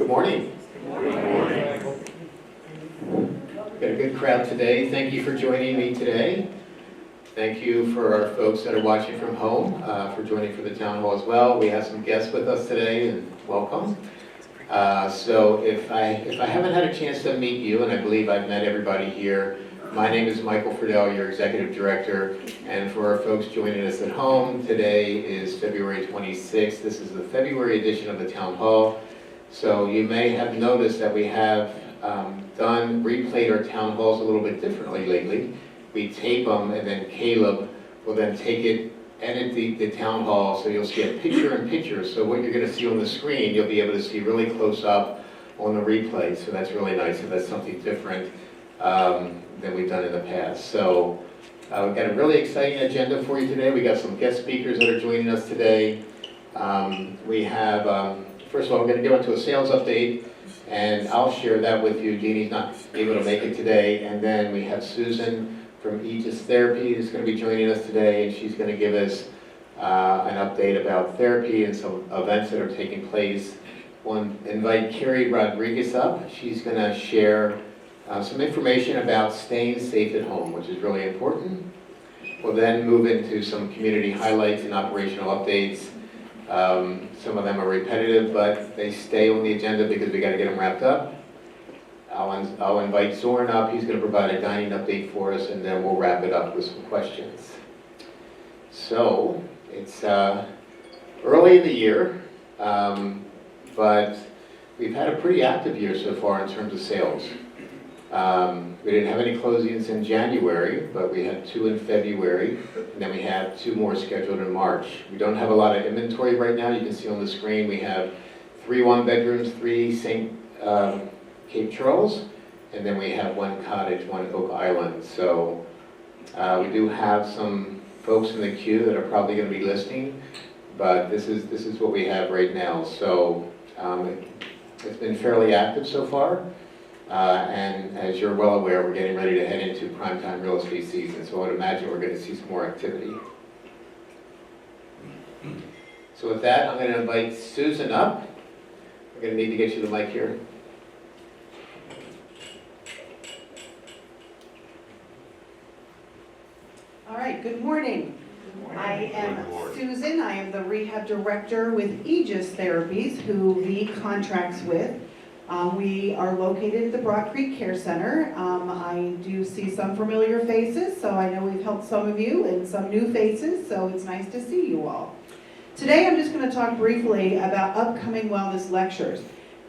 Good morning. Good morning. Got a good crowd today. Thank you for joining me today. Thank you for our folks that are watching from home for joining for the town hall as well. We have some guests with us today, and welcome. So if I haven't had a chance to meet you, and I believe I've met everybody here, my name is Michael Friedel, your Executive Director, and for our folks joining us at home, today is February 26th. This is the February edition of the Town Hall. So you may have noticed that we have replayed our town halls a little bit differently lately. We tape them, and then Caleb will then take it, edit the town hall, so you'll see a picture-in-picture. So what you're going to see on the screen, you'll be able to see really close up on the replay. So that's really nice, and that's something different than we've done in the past. So we've got a really exciting agenda for you today. We got some guest speakers that are joining us today. We have, first of all, we're going to go into a sales update, and I'll share that with you. Jeannie's not able to make it today. And then we have Susan from Aegis Therapy who's going to be joining us today, and she's going to give us an update about therapy and some events that are taking place. We'll invite Carrie Rodriguez up. She's going to share some information about staying safe at home, which is really important. We'll then move into some community highlights and operational updates. Some of them are repetitive, but they stay on the agenda because we got to get them wrapped up. I'll invite Zoran up. He's going to provide a dining update for us, and then we'll wrap it up with some questions. So it's early in the year, but we've had a pretty active year so far in terms of sales. We didn't have any closings in January, but we had 2 in February, and then we have 2 more scheduled in March. We don't have a lot of inventory right now. You can see on the screen we have 3 one-bedrooms, 3 St. Cape Charles, and then we have 1 cottage, 1 Oak Island. So we do have some folks in the queue that are probably going to be listing, but this is what we have right now. So it's been fairly active so far. And as you're well aware, we're getting ready to head into primetime real estate season, so I would imagine we're going to see some more activity. So with that, I'm going to invite Susan up. We're going to need to get you the mic here. All right, good morning. I am Susan. I am the Rehab Director with Aegis Therapies, who Lee contracts with. We are located at the Broad Creek Care Center. I do see some familiar faces, so I know we've helped some of you, and some new faces, so it's nice to see you all. Today I'm just going to talk briefly about upcoming wellness lectures.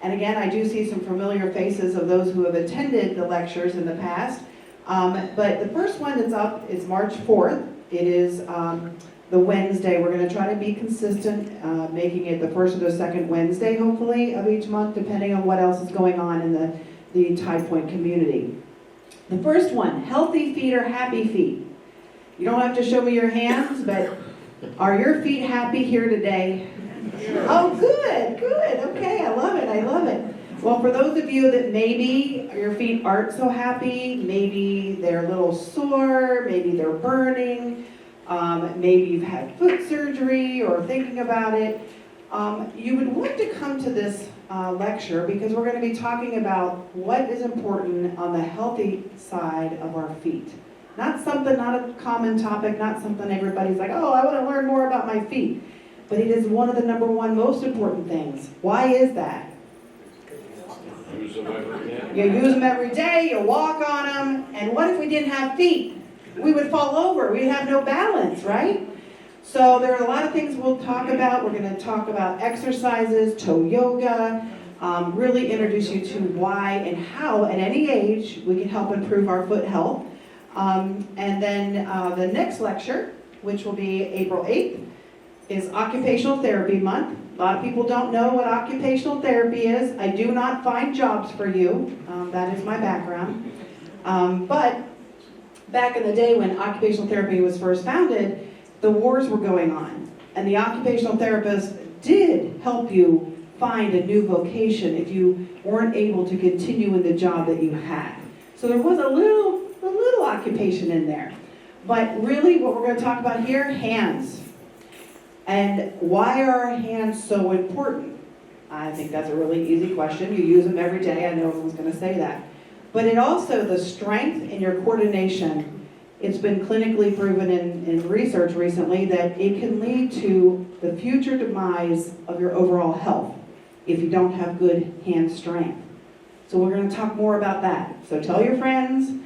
And again, I do see some familiar faces of those who have attended the lectures in the past. But the first one that's up is March 4th. It is the Wednesday. We're going to try to be consistent, making it the first or the second Wednesday, hopefully, of each month, depending on what else is going on in the Tide Point community. The first one, healthy feet or happy feet. You don't have to show me your hands, but are your feet happy here today? Oh, good, good. Okay, I love it, I love it. Well, for those of you that maybe your feet aren't so happy, maybe they're a little sore, maybe they're burning, maybe you've had foot surgery or thinking about it, you would want to come to this lecture because we're going to be talking about what is important on the healthy side of our feet. Not a common topic, not something everybody's like, oh, I want to learn more about my feet. But it is one of the number 1 most important things. Why is that? Use them every day. You use them every day, you walk on them, and what if we didn't have feet? We would fall over, we'd have no balance, right? So there are a lot of things we'll talk about. We're going to talk about exercises, toe yoga, really introduce you to why and how at any age we can help improve our foot health. And then the next lecture, which will be April 8th, is Occupational Therapy Month. A lot of people don't know what occupational therapy is. I do not find jobs for you. That is my background. But back in the day when occupational therapy was first founded, the wars were going on. And the occupational therapist did help you find a new vocation if you weren't able to continue in the job that you had. So there was a little occupation in there. But really what we're going to talk about here, hands. And why are our hands so important? I think that's a really easy question. You use them every day. I know everyone's going to say that. But it also, the strength in your coordination, it's been clinically proven in research recently that it can lead to the future demise of your overall health if you don't have good hand strength. So we're going to talk more about that. So tell your friends,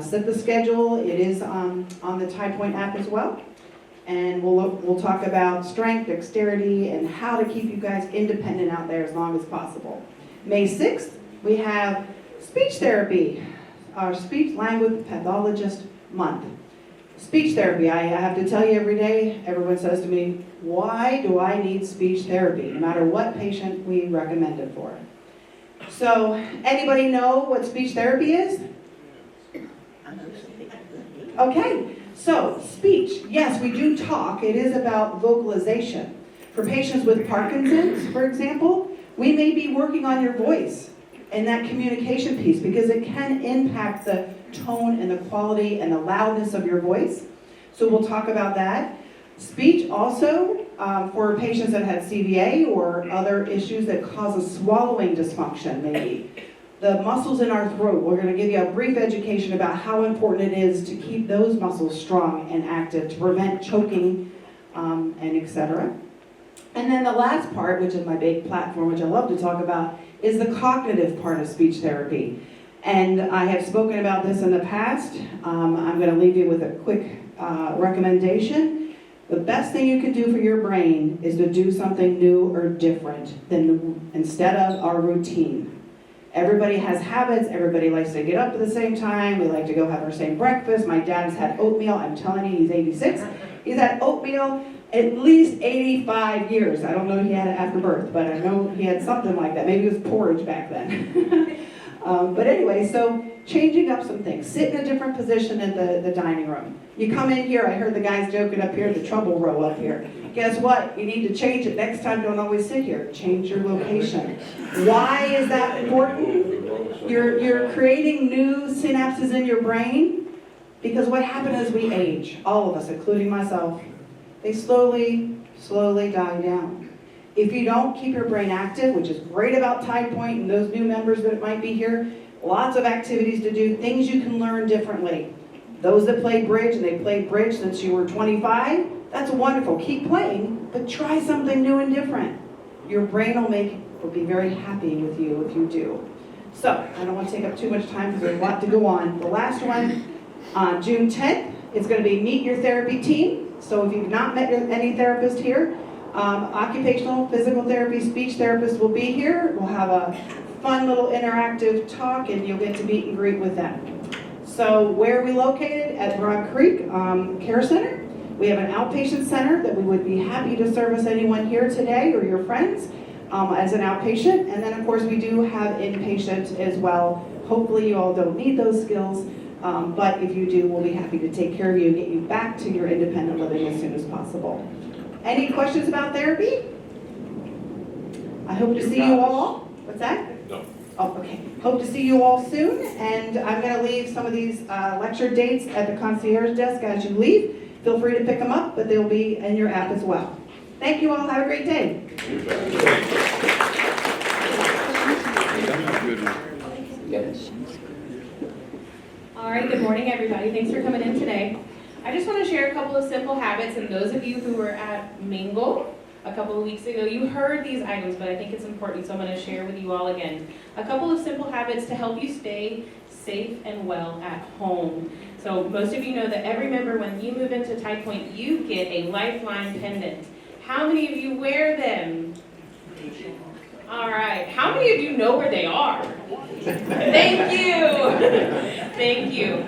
set the schedule. It is on the TidePoint app as well. And we'll talk about strength, dexterity, and how to keep you guys independent out there as long as possible. May 6th, we have speech therapy, our speech language pathologist month. Speech therapy, I have to tell you every day, everyone says to me, why do I need speech therapy, no matter what patient we recommend it for? So, anybody know what speech therapy is? Okay, so speech, yes, we do talk. It is about vocalization. For patients with Parkinson's, for example, we may be working on your voice and that communication piece because it can impact the tone and the quality and the loudness of your voice. So we'll talk about that. Speech also for patients that had CVA or other issues that cause a swallowing dysfunction maybe. The muscles in our throat, we're going to give you a brief education about how important it is to keep those muscles strong and active to prevent choking and etc. And then the last part, which is my big platform, which I love to talk about, is the cognitive part of speech therapy. And I have spoken about this in the past. I'm going to leave you with a quick recommendation. The best thing you can do for your brain is to do something new or different instead of our routine. Everybody has habits. Everybody likes to get up at the same time. We like to go have our same breakfast. My dad's had oatmeal. I'm telling you, he's 86. He's had oatmeal at least 85 years. I don't know if he had it after birth, but I know he had something like that. Maybe it was porridge back then. But anyway, so changing up some things. Sit in a different position in the dining room. You come in here, I heard the guys joking up here, the trouble row up here. Guess what? You need to change it. Next time, don't always sit here. Change your location. Why is that important? You're creating new synapses in your brain because what happens as we age, all of us, including myself, they slowly die down. If you don't keep your brain active, which is great about TidePoint and those new members that might be here, lots of activities to do, things you can learn differently. Those that play bridge, and they played bridge since you were 25, that's wonderful. Keep playing, but try something new and different. Your brain will be very happy with you if you do. So, I don't want to take up too much time because there's a lot to go on. The last one, on June 10th, it's going to be Meet Your Therapy Team. So if you've not met any therapist here, occupational, physical therapy, speech therapists will be here. We'll have a fun little interactive talk and you'll get to meet and greet with them. So where are we located? At Broad Creek Care Center. We have an outpatient center that we would be happy to service anyone here today or your friends as an outpatient. And then of course we do have inpatient as well. Hopefully you all don't need those skills, but if you do, we'll be happy to take care of you and get you back to your independent living as soon as possible. Any questions about therapy? I hope to see you all. What's that? No. Oh, okay. Hope to see you all soon, and I'm going to leave some of these lecture dates at the concierge desk as you leave. Feel free to pick them up, but they'll be in your app as well. Thank you all. Have a great day. Yes. All right, good morning, everybody. Thanks for coming in today. I just want to share a couple of simple habits, and those of you who were at Mingle a couple of weeks ago, you heard these items, but I think it's important, so I'm going to share with you all again. A couple of simple habits to help you stay safe and well at home. So most of you know that every member, when you move into TidePoint, you get a Lifeline pendant. How many of you wear them? All right. How many of you know where they are? Thank you. Thank you.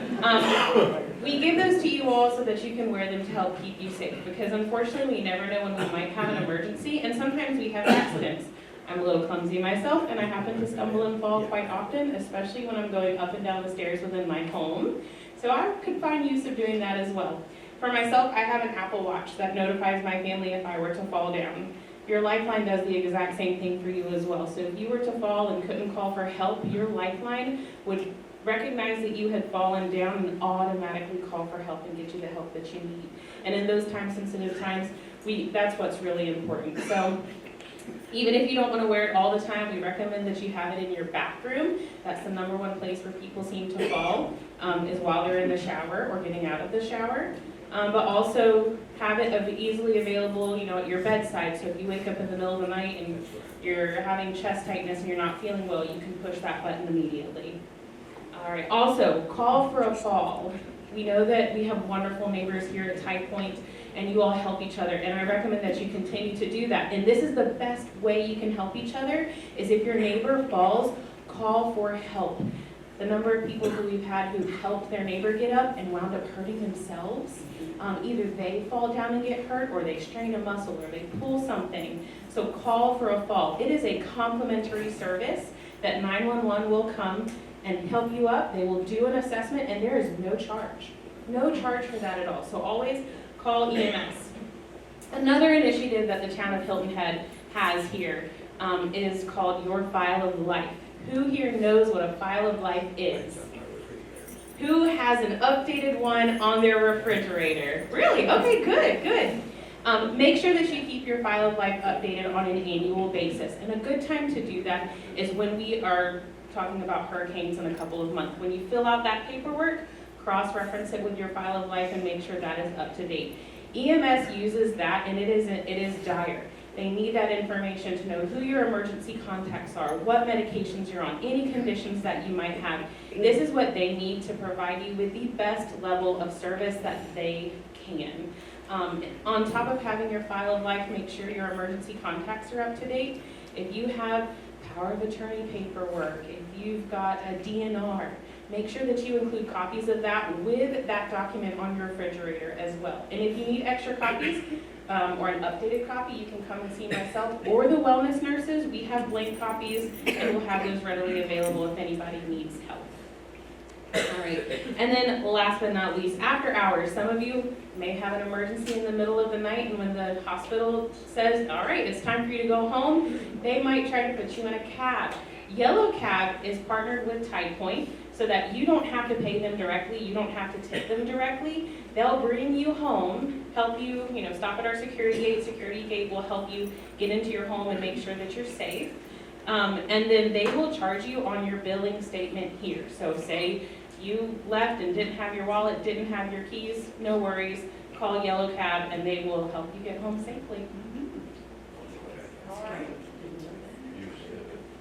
We give those to you all so that you can wear them to help keep you safe, because unfortunately we never know when we might have an emergency, and sometimes we have accidents. I'm a little clumsy myself, and I happen to stumble and fall quite often, especially when I'm going up and down the stairs within my home. So I could find use of doing that as well. For myself, I have an Apple Watch that notifies my family if I were to fall down. Your Lifeline does the exact same thing for you as well. So if you were to fall and couldn't call for help, your Lifeline would recognize that you had fallen down and automatically call for help and get you the help that you need. And in those time-sensitive times, that's what's really important. So Even if you don't want to wear it all the time, we recommend that you have it in your bathroom. That's the #1 place where people seem to fall, is while they're in the shower or getting out of the shower. But also have it easily available, at your bedside. So if you wake up in the middle of the night and you're having chest tightness and you're not feeling well, you can push that button immediately. All right, also, call for a fall. We know that we have wonderful neighbors here at Tye Point, and you all help each other, and I recommend that you continue to do that. And this is the best way you can help each other, is if your neighbor falls, call for help. The number of people who we've had who helped their neighbor get up and wound up hurting themselves, either they fall down and get hurt, or they strain a muscle, or they pull something. So call for a fall. It is a complimentary service that 911 will come and help you up. They will do an assessment, and there is no charge. No charge for that at all. So always call EMS. Another initiative that the town of Hilton Head has here is called Your File of Life. Who here knows what a file of life is? Who has an updated one on their refrigerator? Really? Okay, good. Make sure that you keep your file of life updated on an annual basis. And a good time to do that is when we are talking about hurricanes in a couple of months. When you fill out that paperwork, cross-reference it with your file of life and make sure that is up to date. EMS uses that, and it is dire. They need that information to know who your emergency contacts are, what medications you're on, any conditions that you might have. This is what they need to provide you with the best level of service that they can. On top of having your file of life, make sure your emergency contacts are up to date. If you have power of attorney paperwork, if you've got a DNR, make sure that you include copies of that with that document on your refrigerator as well. And if you need extra copies, or an updated copy, you can come and see myself or the wellness nurses. We have blank copies, and we'll have those readily available if anybody needs help. All right, and then last but not least, after hours. Some of you may have an emergency in the middle of the night, and when the hospital says, all right, it's time for you to go home, they might try to put you in a cab. Yellow Cab is partnered with Tye Point, so that you don't have to pay them directly, you don't have to tip them directly. They'll bring you home, help you, stop at our security gate. Security gate will help you get into your home and make sure that you're safe. And then they will charge you on your billing statement here. So say you left and didn't have your wallet, didn't have your keys, no worries. Call Yellow Cab and they will help you get home safely. All right.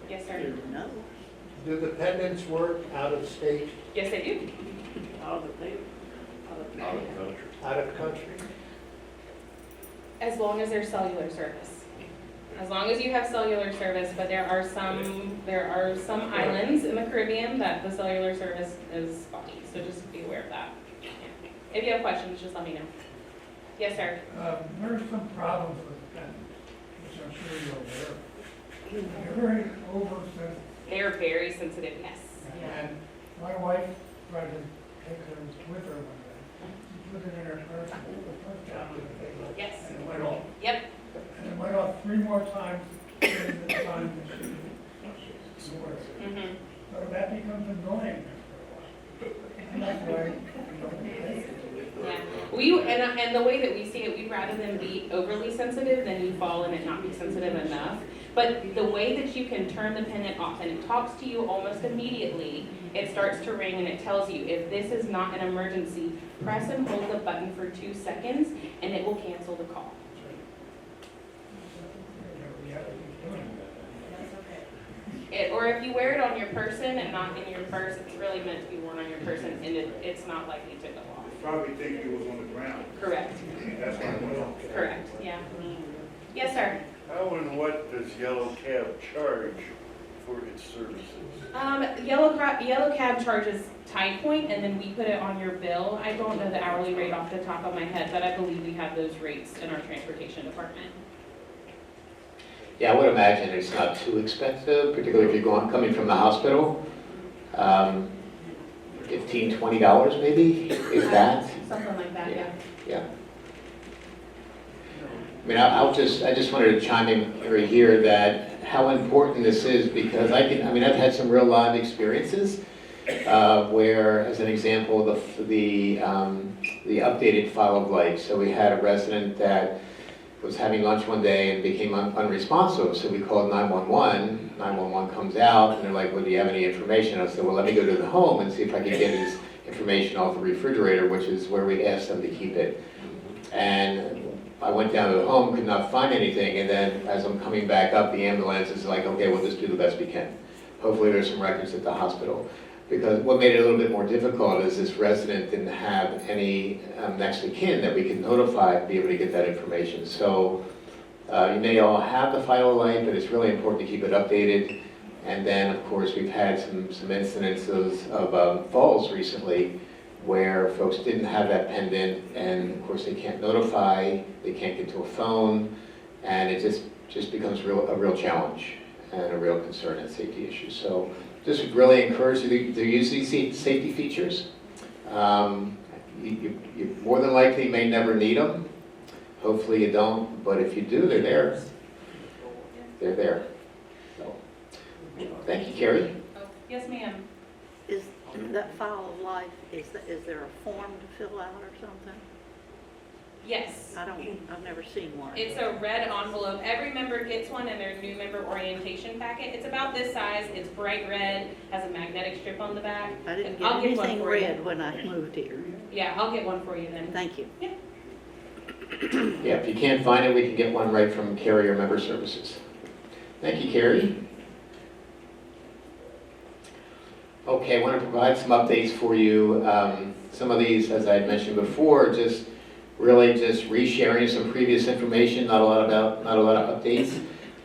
Yes, sir. Do the pendants work out of state, Yes, I do. Out of country. out of country? As long as there's cellular service. As long as you have cellular service, but there are some islands in the Caribbean that the cellular service is spotty, so just be aware of that. If you have questions, just let me know. Yes, sir. There are some problems with pendants, which I'm sure you're aware of. They're very oversensitive. They're very sensitive, yes. And my wife tried to take her with her one day. She put it in her purse, and put the first down on the table. Yes. And it went off. Yep. And it went off 3 more times during the time that she wore it. Mm-hmm. So that becomes annoying after a while. And that's why we don't take it. Yeah. And the way that we see it, we'd rather them be overly sensitive than you fall and it not be sensitive enough. But the way that you can turn the pendant off, and it talks to you almost immediately, it starts to ring and it tells you, if this is not an emergency, press and hold the button for 2 seconds and it will cancel the call. We have to keep doing that. Or if you wear it on your person and not in your purse, it's really meant to be worn on your person and it's not likely to go off. Probably think it was on the ground. Correct. That's why it went off. Correct, yeah. Yes, sir. How and what does Yellow Cab charge for its services? Yellow Cab charges Tye Point, and then we put it on your bill. I don't know the hourly rate off the top of my head, but I believe we have those rates in our transportation department. Yeah, I would imagine it's not too expensive, particularly if you're coming from the hospital. $15, $20 maybe, if that. Something like that, yeah. Yeah. I mean, I just wanted to chime in right here that how important this is, because I've had some real live experiences where, as an example, the updated file of life. So we had a resident that was having lunch one day and became unresponsive, so we called 911. 911 comes out, and they're like, well, do you have any information? I said, well, let me go to the home and see if I can get his information off the refrigerator, which is where we asked them to keep it. And I went down to the home, could not find anything, and then as I'm coming back up, the ambulance is like, okay, we'll just do the best we can. Hopefully there's some records at the hospital. Because what made it a little bit more difficult is this resident didn't have any next of kin that we could notify to be able to get that information. So you may all have the file of life, but it's really important to keep it updated. And then, of course, we've had some incidences of falls recently where folks didn't have that pendant, and of course they can't notify, they can't get to a phone, and it just becomes a real challenge and a real concern and safety issue. So just would really encourage you to use these safety features. You more than likely may never need them. Hopefully you don't, but if you do, they're there. They're there. So, thank you, Carrie. Oh, yes, ma'am. Is that file of life, is there a form to fill out or something? Yes. I've never seen one. It's a red envelope. Every member gets one in their new member orientation packet. It's about this size. It's bright red, has a magnetic strip on the back. I didn't And get I'll get one anything for you. red when I moved here. Yeah, I'll get one for you then. Thank you. Yeah, if you can't find it, we can get one right from Carrier Member Services. Thank you, Carrie. Okay, I want to provide some updates for you. Some of these, as I had mentioned before, just resharing some previous information, not a lot of updates.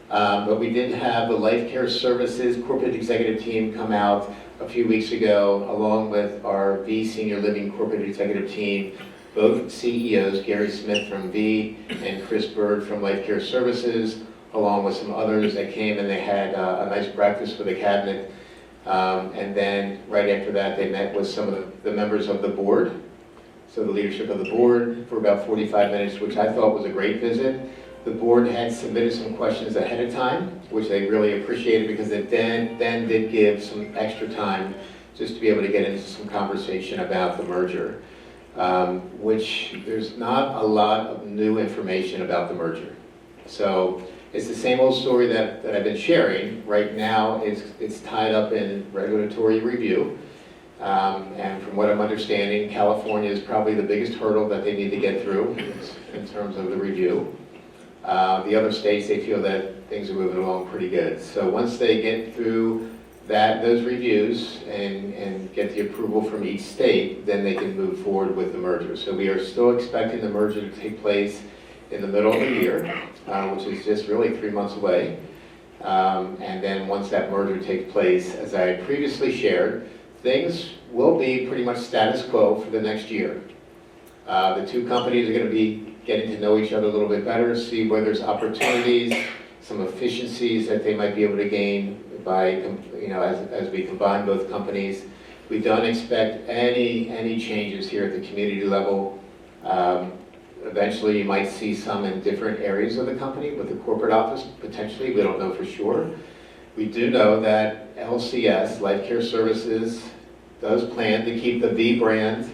But we did have the Life Care Services Corporate Executive Team come out a few weeks ago, along with our V Senior Living Corporate Executive Team, both CEOs, Gary Smith from V and Chris Bird from Life Care Services, along with some others that came, and they had a nice breakfast for the cabinet. And then right after that, they met with some of the members of the board, so the leadership of the board, for about 45 minutes, which I thought was a great visit. The board had submitted some questions ahead of time, which they really appreciated, because it then did give some extra time just to be able to get into some conversation about the merger, which there's not a lot of new information about the merger. So it's the same old story that I've been sharing. Right now, it's tied up in regulatory review. And from what I'm understanding, California is probably the biggest hurdle that they need to get through in terms of the review. The other states, they feel that things are moving along pretty good. So once they get through those reviews and get the approval from each state, then they can move forward with the merger. So we are still expecting the merger to take place in the middle of the year, which is just really 3 months away. And then once that merger takes place, as I previously shared, things will be pretty much status quo for the next year. The two companies are going to be getting to know each other a little bit better, see where there's opportunities, some efficiencies that they might be able to gain by, as we combine both companies. We don't expect any changes here at the community level. Eventually, you might see some in different areas of the company with the corporate office, potentially. We don't know for sure. We do know that LCS, Life Care Services, does plan to keep the V brand,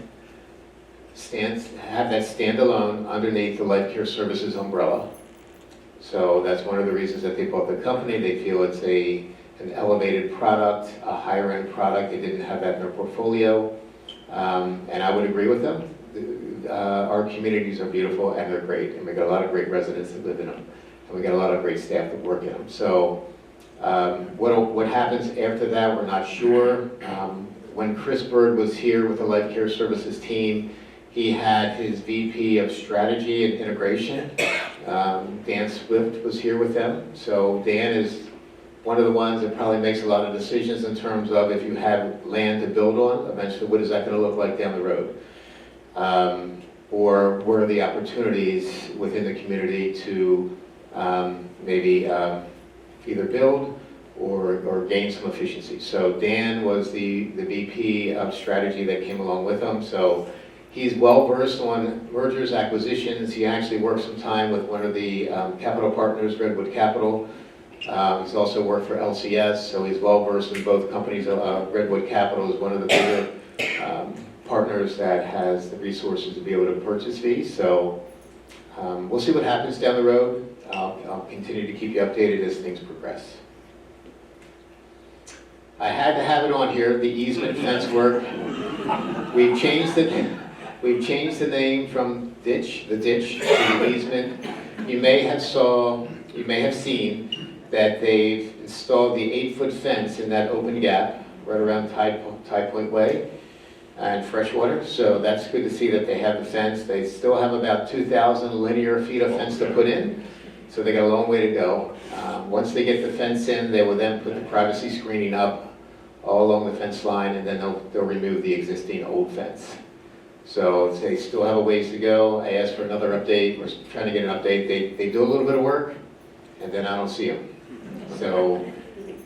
have that standalone underneath the Life Care Services umbrella. So that's one of the reasons that they bought the company. They feel it's an elevated product, a higher end product. They didn't have that in their portfolio. And I would agree with them. Our communities are beautiful and they're great. And we got a lot of great residents that live in them. And we got a lot of great staff that work in them. So what happens after that, we're not sure. When Chris Bird was here with the Life Care Services team, he had his VP of Strategy and Integration. Dan Swift was here with them. So Dan is one of the ones that probably makes a lot of decisions in terms of if you have land to build on, eventually what is that going to look like down the road? Or where are the opportunities within the community to maybe either build or gain some efficiency. So Dan was the VP of Strategy that came along with him. So he's well versed on mergers, acquisitions. He actually worked some time with one of the capital partners, Redwood Capital. He's also worked for LCS, so he's well versed in both companies. Redwood Capital is one of the bigger partners that has the resources to be able to purchase these. So We'll see what happens down the road. I'll continue to keep you updated as things progress. I had to have it on here, the easement fence work. We've changed the name from the ditch to the easement. You may have seen that they've installed the 8-foot fence in that open gap right around Tide Point Way and Freshwater. So that's good to see that they have the fence. They still have about 2,000 linear feet of fence to put in. So they got a long way to go. Once they get the fence in, they will then put the privacy screening up all along the fence line, and then they'll remove the existing old fence. So they still have a ways to go. I asked for another update. We're trying to get an update. They do a little bit of work, and then I don't see them. So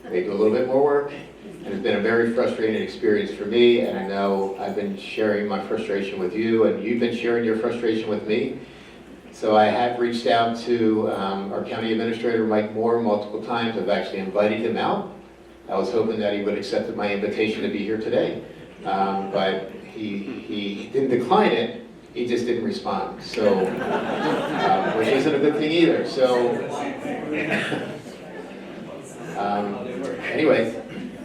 they do a little bit more work, and it's been a very frustrating experience for me, and I know I've been sharing my frustration with you, and you've been sharing your frustration with me. So I have reached out to our county administrator, Mike Moore, multiple times. I've actually invited him out. I was hoping that he would accept my invitation to be here today, but he didn't decline it. He just didn't respond. So, which isn't a good thing either. So, anyway,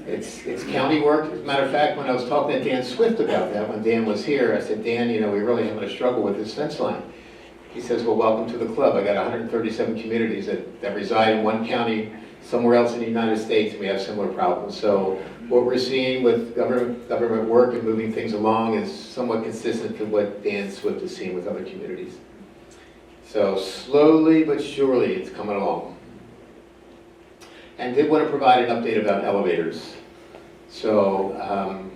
it's county work. As a matter of fact, when I was talking to Dan Swift about that, when Dan was here, I said, Dan, you know, we really having a struggle with this fence line. He says, well, welcome to the club. I got 137 communities that reside in one county, somewhere else in the United States, and we have similar problems. So what we're seeing with government work and moving things along is somewhat consistent to what Dan Swift is seeing with other communities. So slowly but surely it's coming along. And did want to provide an update about elevators. So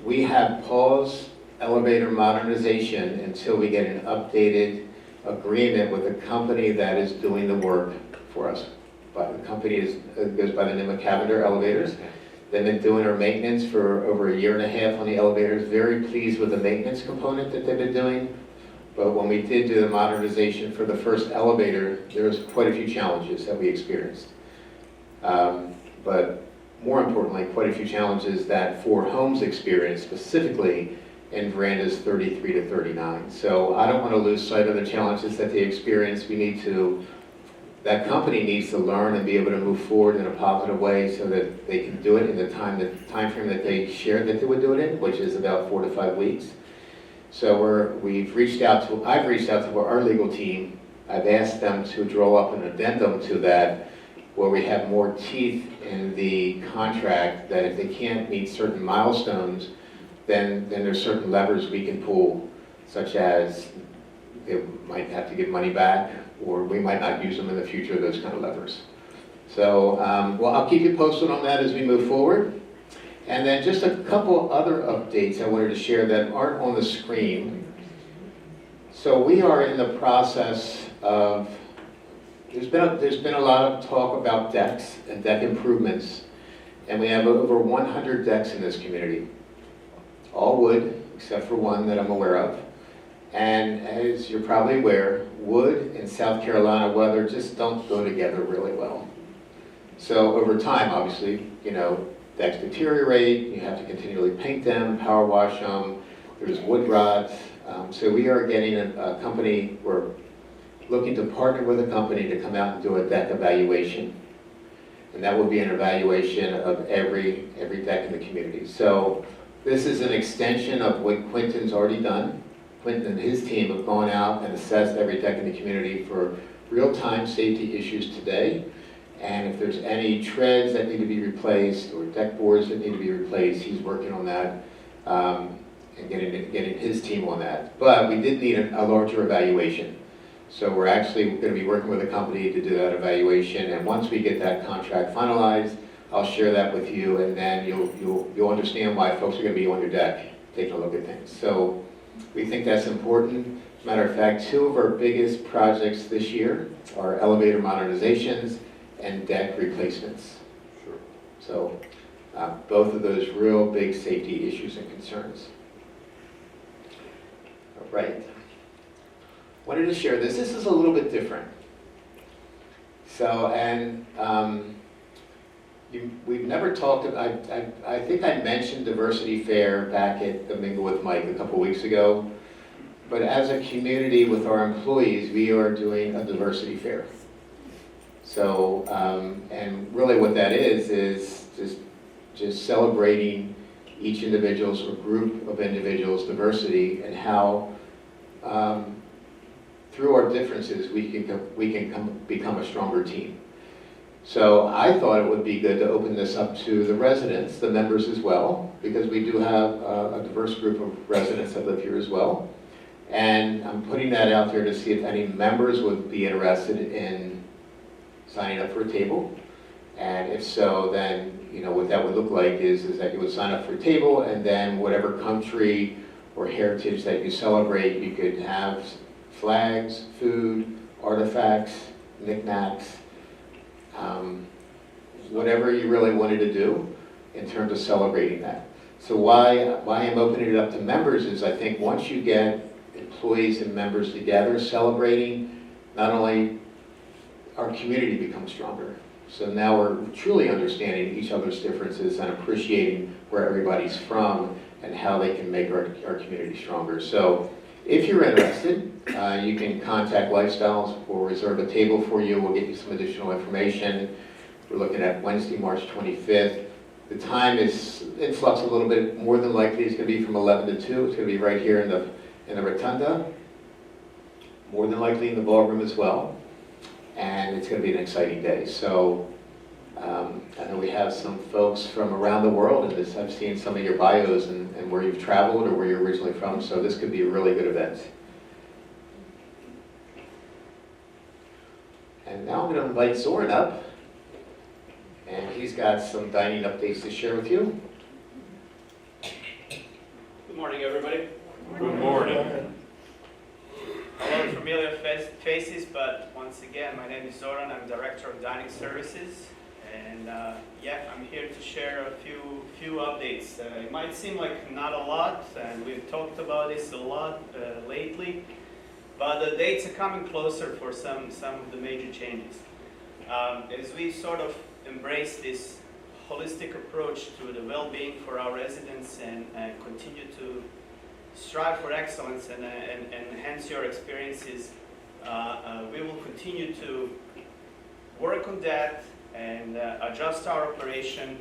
we have paused elevator modernization until we get an updated agreement with a company that is doing the work for us. But the company goes by the name of Cavender Elevators. They've been doing our maintenance for over 1.5 years on the elevators. Very pleased with the maintenance component that they've been doing. But when we did do the modernization for the first elevator, there was quite a few challenges that we experienced. But more importantly, quite a few challenges that Four Homes experienced, specifically in verandas 33 to 39. So I don't want to lose sight of the challenges that they experienced. That company needs to learn and be able to move forward in a positive way so that they can do it in the time frame that they shared that they would do it in, which is about 4 to 5 weeks. So I've reached out to our legal team. I've asked them to draw up an addendum to that where we have more teeth in the contract that if they can't meet certain milestones, then there's certain levers we can pull, such as they might have to give money back, or we might not use them in the future, those kind of levers. So, well, I'll keep you posted on that as we move forward. And then just a couple other updates I wanted to share that aren't on the screen. So we are in the process of, there's been a lot of talk about decks and deck improvements, and we have over 100 decks in this community. All wood, except for one that I'm aware of. And as you're probably aware, wood and South Carolina weather just don't go together really well. So over time, obviously, you know, decks deteriorate, you have to continually paint them, power wash them, there's wood rot. So we are getting a company, we're looking to partner with a company to come out and do a deck evaluation. And that will be an evaluation of every deck in the community. So this is an extension of what Quentin's already done. Quentin and his team have gone out and assessed every deck in the community for real-time safety issues today. And if there's any treads that need to be replaced or deck boards that need to be replaced, he's working on that and getting his team on that. But we did need a larger evaluation. So we're actually going to be working with a company to do that evaluation. And once we get that contract finalized, I'll share that with you, and then you'll understand why folks are going to be on your deck taking a look at things. So we think that's important. As a matter of fact, 2 of our biggest projects this year are elevator modernizations and deck replacements. Sure. So both of those real big safety issues and concerns. All right. Wanted to share this. This is a little bit different. So, and we've never talked about, I think I mentioned Diversity Fair back at the Mingle with Mike a couple weeks ago. but as a community with our employees, we are doing a diversity fair. So, and really what that is just celebrating each individual's or group of individuals' diversity and how through our differences we can become a stronger team. So I thought it would be good to open this up to the residents, the members as well, because we do have a diverse group of residents that live here as well. And I'm putting that out there to see if any members would be interested in signing up for a table. And if so, then, you know, what that would look like is that you would sign up for a table, and then whatever country or heritage that you celebrate, you could have flags, food, artifacts, knickknacks, whatever you really wanted to do in terms of celebrating that. So why I'm opening it up to members is I think once you get employees and members together celebrating, not only our community becomes stronger. So now we're truly understanding each other's differences and appreciating where everybody's from and how they can make our community stronger. So if you're interested, you can contact Lifestyles. We'll reserve a table for you. We'll get you some additional information. We're looking at Wednesday, March 25th. The time is in flux a little bit. More than likely, it's going to be from 11 to 2. It's going to be right here in the rotunda. More than likely in the ballroom as well. And it's going to be an exciting day. So I know we have some folks from around the world in this. I've seen some of your bios and where you've traveled or where you're originally from. So this could be a really good event. And now I'm going to invite Soren up. And he's got some dining updates to share with you. Good morning, everybody. Good morning. A lot of familiar faces, but once again, my name is Zoran. I'm Director of Dining Services. And yeah, I'm here to share a few updates. It might seem like not a lot, and we've talked about this a lot lately, but the dates are coming closer for some of the major changes. As we sort of embrace this holistic approach to the well-being for our residents and continue to strive for excellence and enhance your experiences, we will continue to work on that and adjust our operation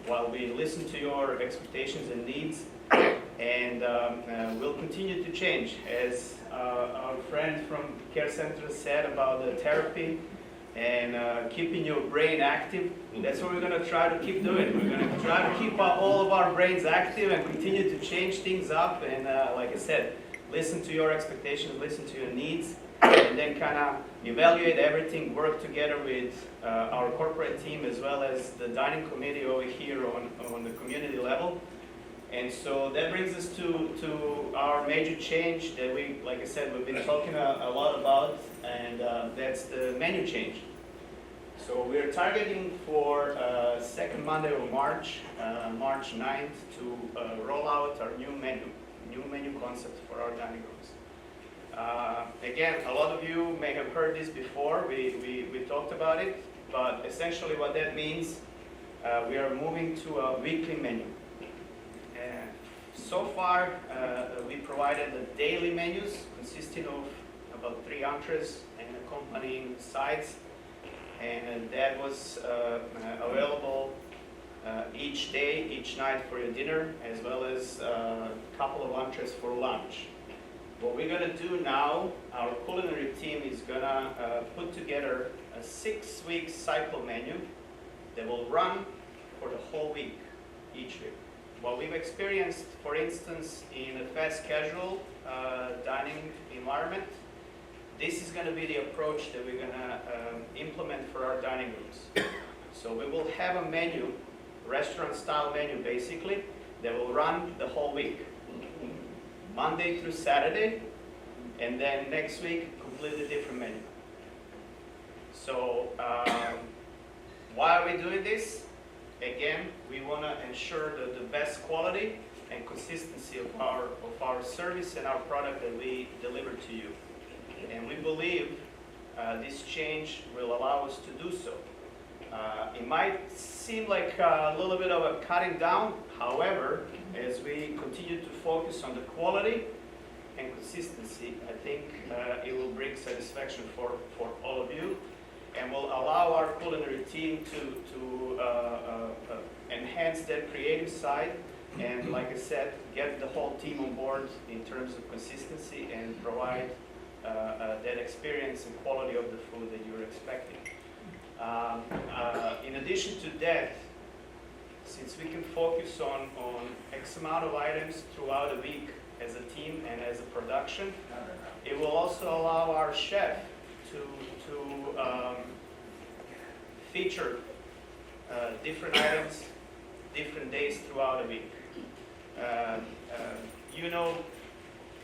while we listen to your expectations and needs, and we'll continue to change. As our friend from Care Center said about the therapy and keeping your brain active, that's what we're going to try to keep doing. We're going to try to keep all of our brains active and continue to change things up, and like I said, listen to your expectations, listen to your needs, and then kind of evaluate everything, work together with our corporate team as well as the dining committee over here on the community level. And so that brings us to our major change that we, like I said, we've been talking a lot about, and that's the menu change. So we're targeting for second Monday of March, March 9th, to roll out our new menu concept for our dining rooms. Again, a lot of you may have heard this before. We talked about it, but essentially what that means, we are moving to a weekly menu. So far, we provided the daily menus consisting of about 3 entrees and accompanying sides, and that was available each day, each night for your dinner, as well as a couple of entrees for lunch. What we're going to do now, our culinary team is going to put together a 6-week cycle menu that will run for the whole week, each week. What we've experienced, for instance, in a fast casual dining environment, this is going to be the approach that we're going to implement for our dining rooms. So we will have a menu, restaurant-style menu basically, that will run the whole week, Monday through Saturday, and then next week, completely different menu. So why are we doing this? Again, we want to ensure the best quality and consistency of our service and our product that we deliver to you. And we believe this change will allow us to do so. It might seem like a little bit of a cutting down. However, as we continue to focus on the quality and consistency, I think it will bring satisfaction for all of you, and will allow our culinary team to enhance their creative side, and like I said, get the whole team on board in terms of consistency and provide that experience and quality of the food that you're expecting. In addition to that, since we can focus on X amount of items throughout a week as a team and as a production, it will also allow our chef to feature different items, different days throughout a week. You know,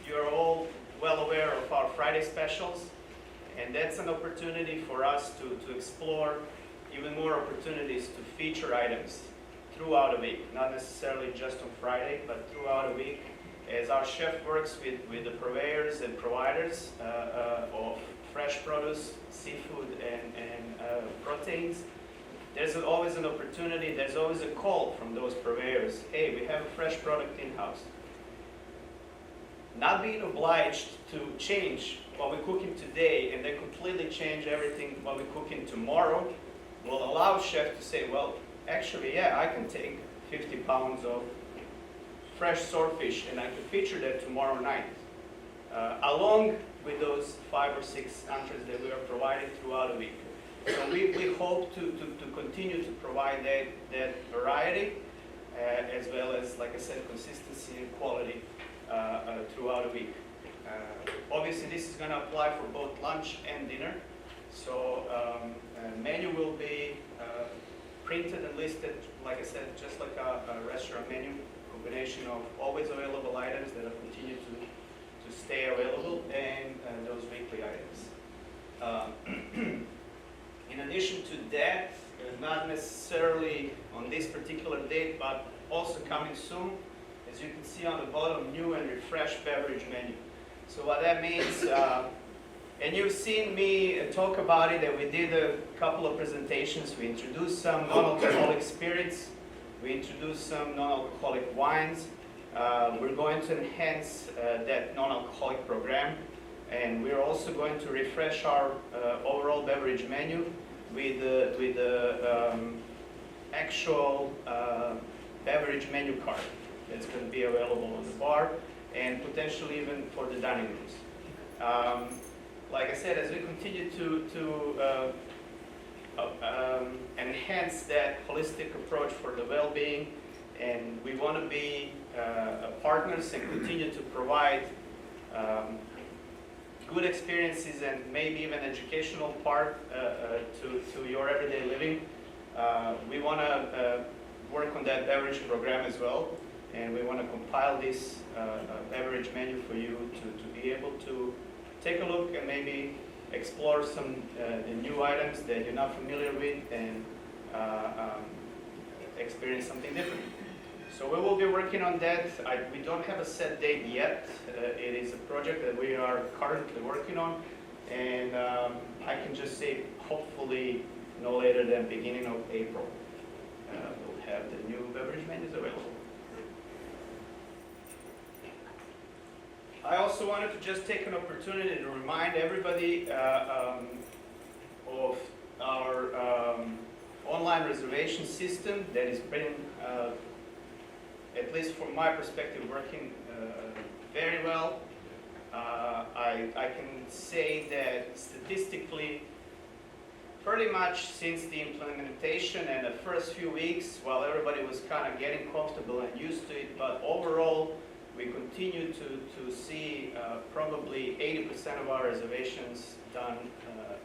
you're all well aware of our Friday specials, and that's an opportunity for us to explore even more opportunities to feature items throughout a week, not necessarily just on Friday, but throughout a week, as our chef works with the purveyors and providers of fresh produce, seafood, and proteins. There's always an opportunity, there's always a call from those purveyors. Hey, we have a fresh product in-house. Not being obliged to change what we're cooking today and then completely change everything what we're cooking tomorrow will allow chef to say, well, actually, yeah, I can take 50 pounds of fresh swordfish and I can feature that tomorrow night, along with those 5 or 6 entrees that we are providing throughout the week. So we hope to continue to provide that variety, as well as, like I said, consistency and quality throughout the week. Obviously, this is going to apply for both lunch and dinner. So menu will be printed and listed, like I said, just like a restaurant menu, combination of always available items that will continue to stay available, and those weekly items. In addition to that, not necessarily on this particular date, but also coming soon, as you can see on the bottom, new and refreshed beverage menu. So what that means, and you've seen me talk about it, that we did a couple of presentations. We introduced some non-alcoholic spirits. We introduced some non-alcoholic wines. We're going to enhance that non-alcoholic program. And we're also going to refresh our overall beverage menu with the actual beverage menu card that's going to be available on the bar and potentially even for the dining rooms. Like I said, as we continue to enhance that holistic approach for the well-being, and we want to be partners and continue to provide good experiences and maybe even educational part to your everyday living. We want to work on that beverage program as well, and we want to compile this beverage menu for you to be able to take a look and maybe explore some new items that you're not familiar with and experience something different. So we will be working on that. We don't have a set date yet. It is a project that we are currently working on, and I can just say hopefully no later than beginning of April we'll have the new beverage menus available. I also wanted to just take an opportunity to remind everybody of our online reservation system that has been, at least from my perspective, working very well. I can say that statistically, pretty much since the implementation and the first few weeks, while everybody was kind of getting comfortable and used to it, but overall, we continue to see probably 80% of our reservations done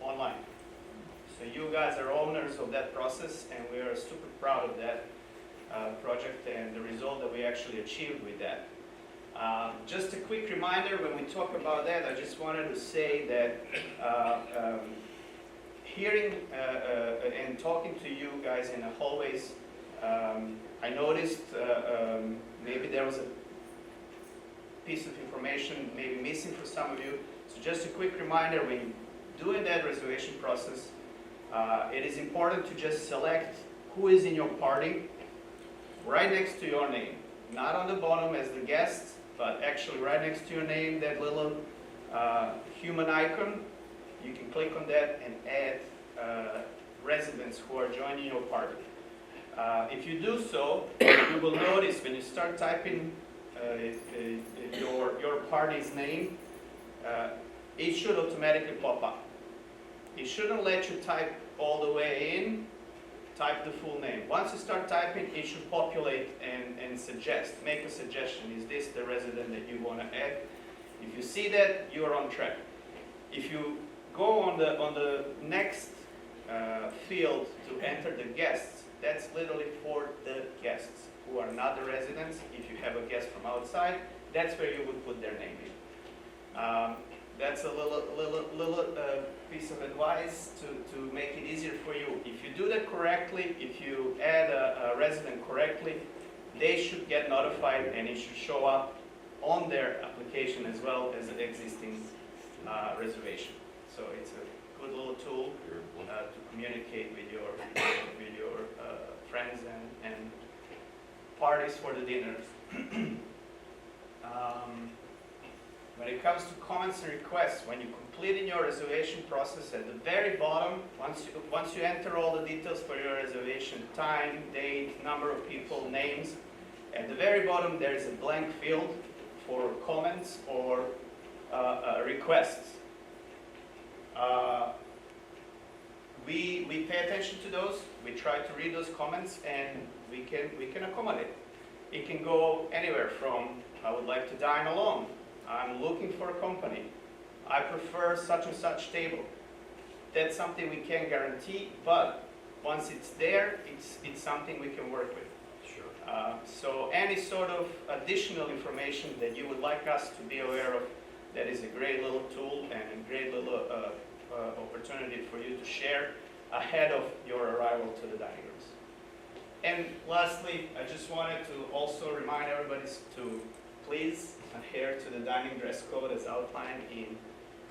online. So you guys are owners of that process, and we are super proud of that project and the result that we actually achieved with that. Just a quick reminder, when we talk about that, I just wanted to say that hearing and talking to you guys in the hallways, I noticed maybe there was a piece of information maybe missing for some of you. So just a quick reminder, when you're doing that reservation process, it is important to just select who is in your party right next to your name, not on the bottom as the guest, but actually right next to your name, that little human icon, you can click on that and add residents who are joining your party. If you do so, you will notice when you start typing your party's name, it should automatically pop up. It shouldn't let you type all the way in, type the full name. Once you start typing, it should populate and suggest, make a suggestion. Is this the resident that you want to add? If you see that, you are on track. If you go on the next field to enter the guests, that's literally for the guests who are not the residents. If you have a guest from outside, that's where you would put their name in. That's a little piece of advice to make it easier for you. If you do that correctly, if you add a resident correctly, they should get notified and it should show up on their application as well as an existing reservation. So it's a good little tool to communicate with your friends and parties for the dinners. When it comes to comments and requests, when you complete in your reservation process, at the very bottom, once you enter all the details for your reservation, time, date, number of people, names, at the very bottom there is a blank field for comments or requests. We pay attention to those, we try to read those comments, and we can accommodate. It can go anywhere from, I would like to dine alone, I'm looking for a company, I prefer such and such table. That's something we can't guarantee, but once it's there, it's something we can work with. Sure. So any sort of additional information that you would like us to be aware of, that is a great little tool and a great little opportunity for you to share ahead of your arrival to the dining rooms. And lastly, I just wanted to also remind everybody to please adhere to the dining dress code as outlined in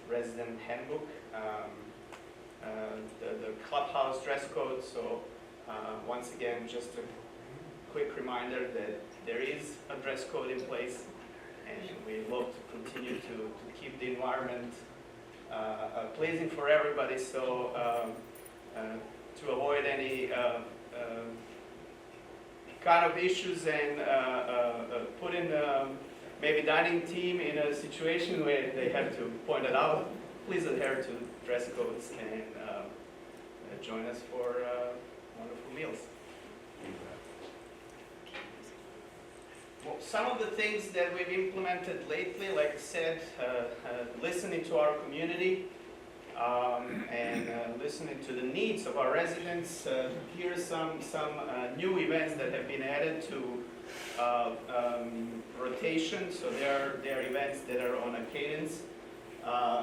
resident handbook, the clubhouse dress code. So once again, just a quick reminder that there is a dress code in place, and we look to continue to keep the environment pleasing for everybody. So to avoid any kind of issues and putting maybe dining team in a situation where they have to point it out, please adhere to dress codes and join us for wonderful meals. Well, some of the things that we've implemented lately, like I said, listening to our community and listening to the needs of our residents. Here are some new events that have been added to rotation. So there are events that are on a cadence.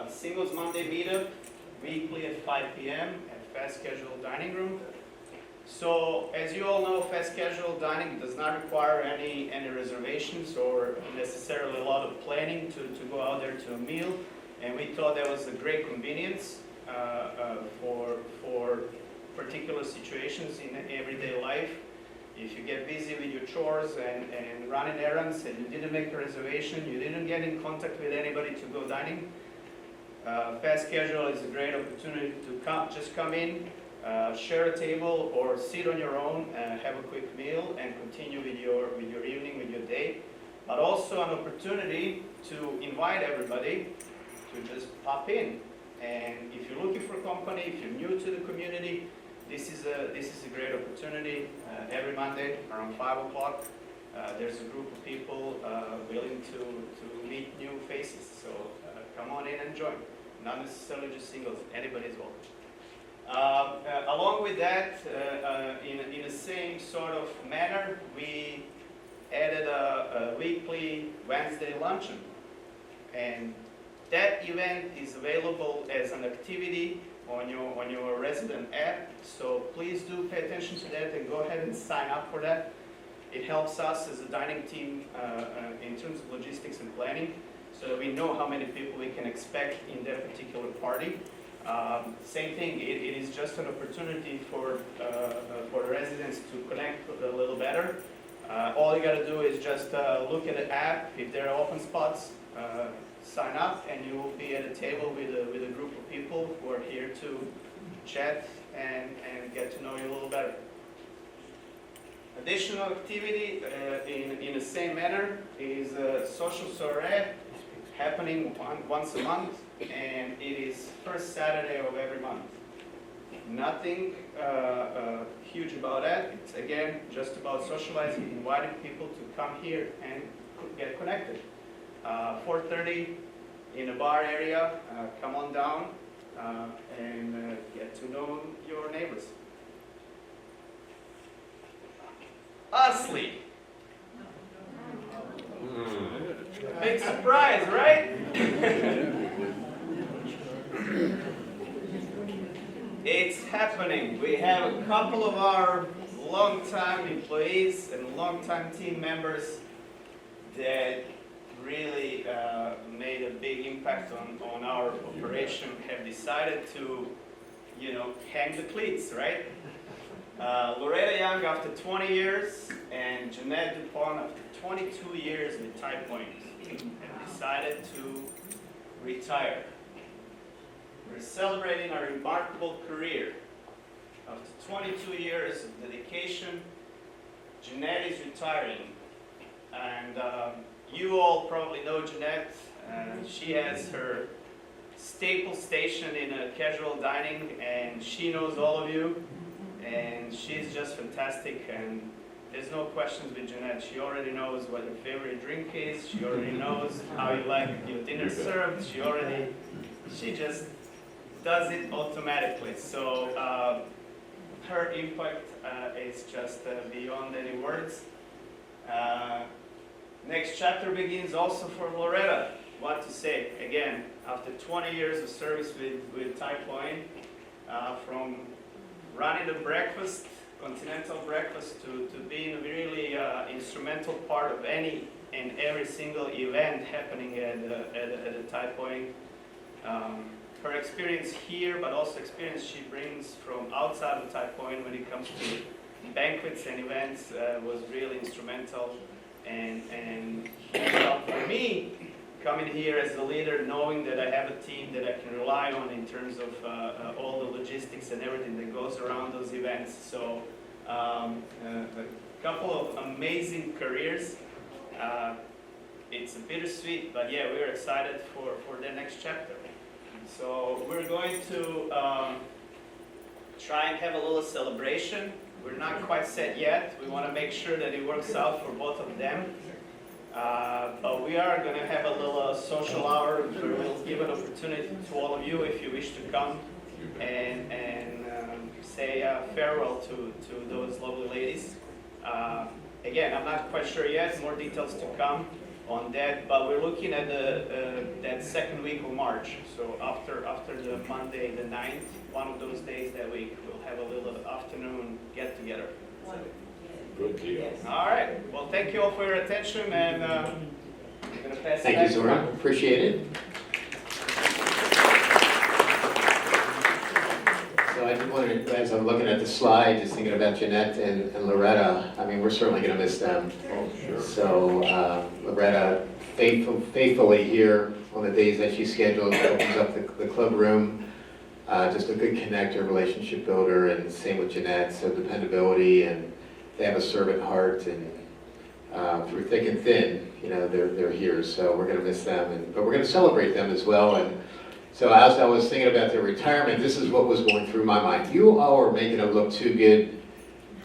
Singles Monday meetup, weekly at 5 p.m. at Fast Casual Dining Room. So as you all know, fast casual dining does not require any reservations or necessarily a lot of planning to go out there to a meal. And we thought that was a great convenience for particular situations in everyday life. If you get busy with your chores and running errands and you didn't make a reservation, you didn't get in contact with anybody to go dining, fast casual is a great opportunity to just come in, share a table or sit on your own and have a quick meal and continue with your evening, with your day. But also an opportunity to invite everybody to just pop in. And if you're looking for a company, if you're new to the community, this is a great opportunity. Every Monday around 5 o'clock, there's a group of people willing to meet new faces. So come on in and join. Not necessarily just singles, anybody's welcome. Along with that, in the same sort of manner, we added a weekly Wednesday luncheon. And that event is available as an activity on your resident app. So please do pay attention to that and go ahead and sign up for that. It helps us as a dining team in terms of logistics and planning, so that we know how many people we can expect in that particular party. Same thing, it is just an opportunity for the residents to connect a little better, All you gotta do is just look at the app. If there are open spots, sign up, and you will be at a table with a group of people who are here to chat and get to know you a little better. Additional activity in the same manner is a social soiree happening once a month, and it is first Saturday of every month. Nothing huge about that. It's again just about socializing, inviting people to come here and get connected. 4:30 in the bar area. Come on down and get to know your neighbors. Lastly, big surprise, right? It's happening. We have a couple of our longtime employees and longtime team members that really made a big impact on our operation, have decided to, hang the cleats, right? Loretta Young after 20 years and Jeanette Dupont after 22 years with Type Point have decided to retire. We're celebrating our remarkable career. After 22 years of dedication, Jeanette is retiring. And you all probably know Jeanette. She has her staple station in a casual dining, and she knows all of you. And she's just fantastic, and there's no questions with Jeanette. She already knows what your favorite drink is. She already knows how you like your dinner served. She just does it automatically. So her impact is just beyond any words. Next chapter begins also for Loretta. What to say? Again, after 20 years of service with Type Point, from running the breakfast, continental breakfast, to being a really instrumental part of any and every single event happening at a Type Point. Her experience here, but also experience she brings from outside of Type Point when it comes to banquets and events, was really instrumental. And for me, coming here as a leader, knowing that I have a team that I can rely on in terms of all the logistics and everything that goes around those events. So a couple of amazing careers. It's a bittersweet, but yeah, we're excited for the next chapter. So we're going to try and have a little celebration. We're not quite set yet. We want to make sure that it works out for both of them. But we are going to have a little social hour where we'll give an opportunity to all of you, if you wish to come and say farewell to those lovely ladies. Again, I'm not quite sure yet, more details to come on that, but we're looking at that second week of March. So after the Monday, the 9th, one of those days that week, we'll have a little afternoon get together. Good deal. All right. Well, thank you all for your attention, and I'm going to pass it Thank back you, to Zora. Ron. Appreciate it. So I did want to, as I'm looking at the slide, just thinking about Jeanette and Loretta, I mean, we're certainly going to miss them. Oh, sure. So Loretta faithfully here on the days that she's scheduled, opens up the club room. Just a good connector, relationship builder, and same with Jeanette, so dependability, and they have a servant heart, and through thick and thin, they're here, so we're going to miss them, but we're going to celebrate them as well. And so as I was thinking about their retirement, this is what was going through my mind. You all are making it look too good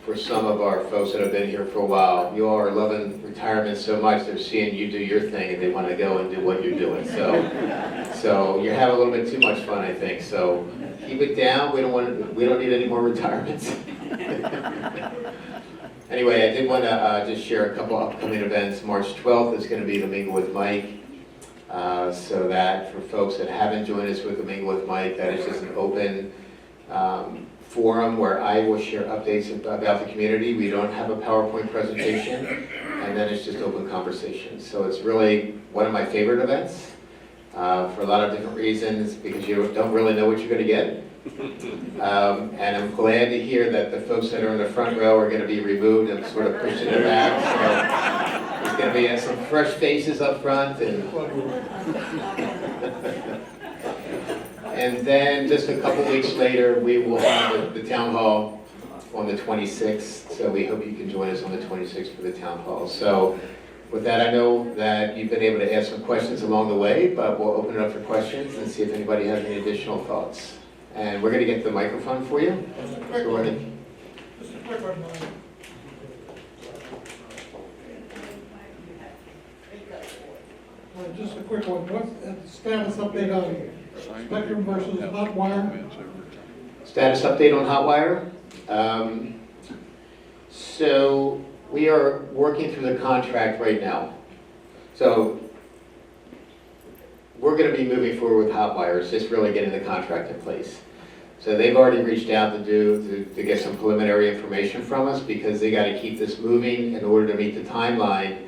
for some of our folks that have been here for a while. You all are loving retirement so much, they're seeing you do your thing, and they want to go and do what you're doing. So you're having a little bit too much fun, I think. So keep it down. We don't need any more retirements. Anyway, I did want to just share a couple upcoming events. March 12th is going to be the Mingle with Mike. So that for folks that haven't joined us with the Mingle with Mike, that is just an open forum where I will share updates about the community. We don't have a PowerPoint presentation, and then it's just open conversation. So it's really one of my favorite events for a lot of different reasons, because you don't really know what you're going to get. And I'm glad to hear that the folks that are in the front row are going to be removed and sort of pushed in the back. So there's going to be some fresh faces up front. And then just a couple weeks later, we will have the town hall on the 26th. So we hope you can join us on the 26th for the town hall. So with that, I know that you've been able to ask some questions along the way, but we'll open it up for questions and see if anybody has any additional thoughts. And we're going to get the microphone for you. Just a Go ahead. quick one. Just a quick one. What's the status update on Spectrum versus Hotwire? Status update on Hotwire. So we are working through the contract right now. So we're going to be moving forward with Hotwire. It's just really getting the contract in place. So they've already reached out to get some preliminary information from us because they got to keep this moving in order to meet the timeline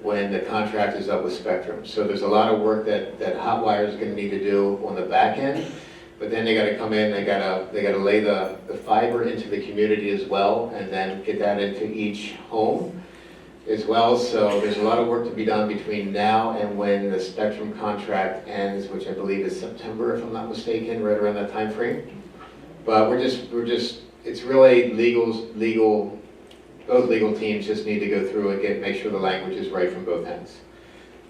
when the contract is up with Spectrum. So there's a lot of work that Hotwire is going to need to do on the back end, but then they got to come in, they got to lay the fiber into the community as well, and then get that into each home as well. So there's a lot of work to be done between now and when the Spectrum contract ends, which I believe is September, if I'm not mistaken, right around that time frame. But we're just, it's really both legal teams just need to go through and make sure the language is right from both ends.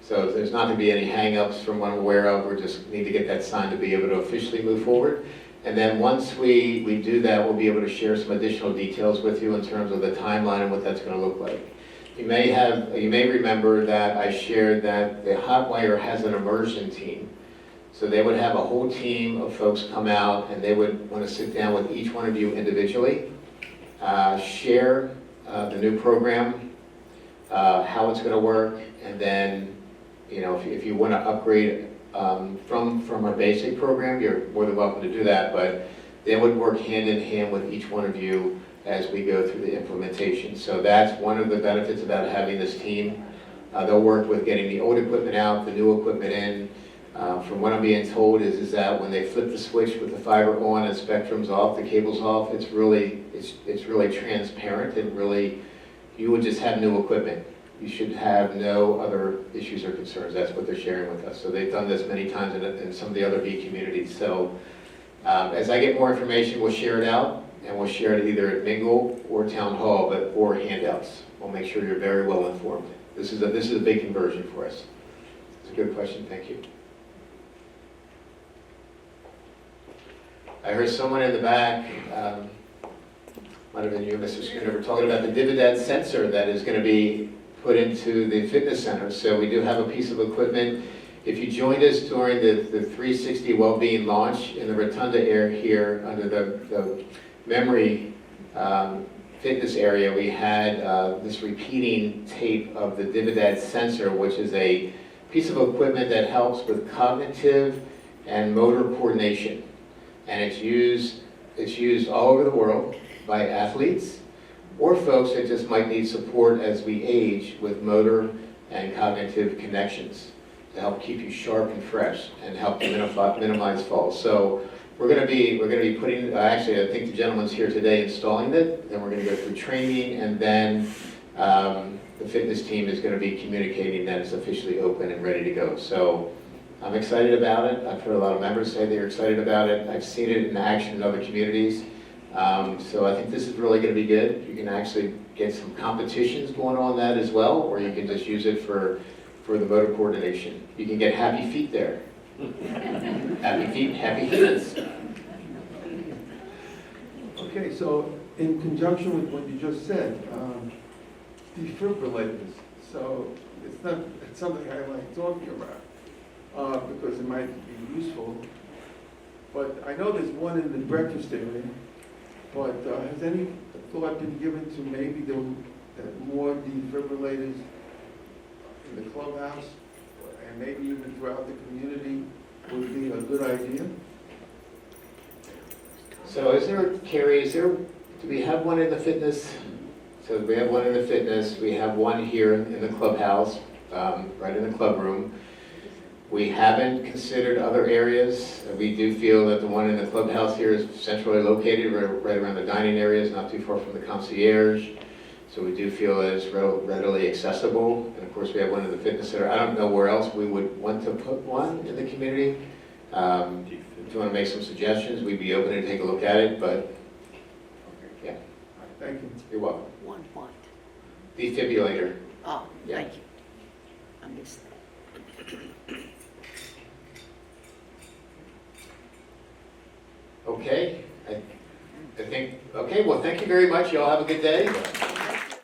So there's not going to be any hang-ups from what I'm aware of. We just need to get that signed to be able to officially move forward. And then once we do that, we'll be able to share some additional details with you in terms of the timeline and what that's going to look like. You may remember that I shared that the Hotwire has an immersion team. So they would have a whole team of folks come out and they would want to sit down with each one of you individually, share the new program, how it's going to work, and then, you know, if you want to upgrade from our basic program, you're more than welcome to do that, but they would work hand in hand with each one of you as we go through the implementation. So that's one of the benefits about having this team. They'll work with getting the old equipment out, the new equipment in. From what I'm being told is that when they flip the switch with the fiber on and Spectrum's off, the cable's off, it's really transparent and really, you would just have new equipment. You should have no other issues or concerns. That's what they're sharing with us. So they've done this many times in some of the other B communities. So as I get more information, we'll share it out, and we'll share it either at Mingle or Town Hall, or handouts. We'll make sure you're very well informed. This is a big conversion for us. It's a good question. Thank you. I heard someone in the back, might have been you, Mr. Schoonover, talking about the Dividend sensor that is going to be put into the fitness center. So we do have a piece of equipment. If you joined us during the 360 Wellbeing launch in the Rotunda area here under the memory fitness area, we had this repeating tape of the Dividend sensor, which is a piece of equipment that helps with cognitive and motor coordination. And it's used all over the world by athletes or folks that just might need support as we age with motor and cognitive connections to help keep you sharp and fresh and help to minimize falls. So we're going to be putting, actually I think the gentleman's here today installing it, then we're going to go through training, and then the fitness team is going to be communicating that it's officially open and ready to go. So I'm excited about it. I've heard a lot of members say they're excited about it. I've seen it in action in other communities. So I think this is really going to be good. You can actually get some competitions going on that as well, or you can just use it for the motor coordination. You can get happy feet there. Happy feet, happy hands. Okay, so in conjunction with what you just said, defibrillators. So it's something I like talking about because it might be useful. But I know there's one in the breakfast area. But has any thought been given to maybe that more defibrillators in the clubhouse and maybe even throughout the community would be a good idea? So do we have one in the fitness? So we have one in the fitness, we have one here in the clubhouse, right in the club room. We haven't considered other areas. We do feel that the one in the clubhouse here is centrally located, right around the dining areas, not too far from the concierge. So we do feel that it's readily accessible. And of course, we have one in the fitness center. I don't know where else we would want to put one in the community. If you want to make some suggestions, we'd be open to take a look at it, but yeah, Thank you. you're welcome. One what? Defibrillator. Oh, Yeah. thank you. I missed that. Okay, I think, okay, well, thank you very much. Y'all have a good day.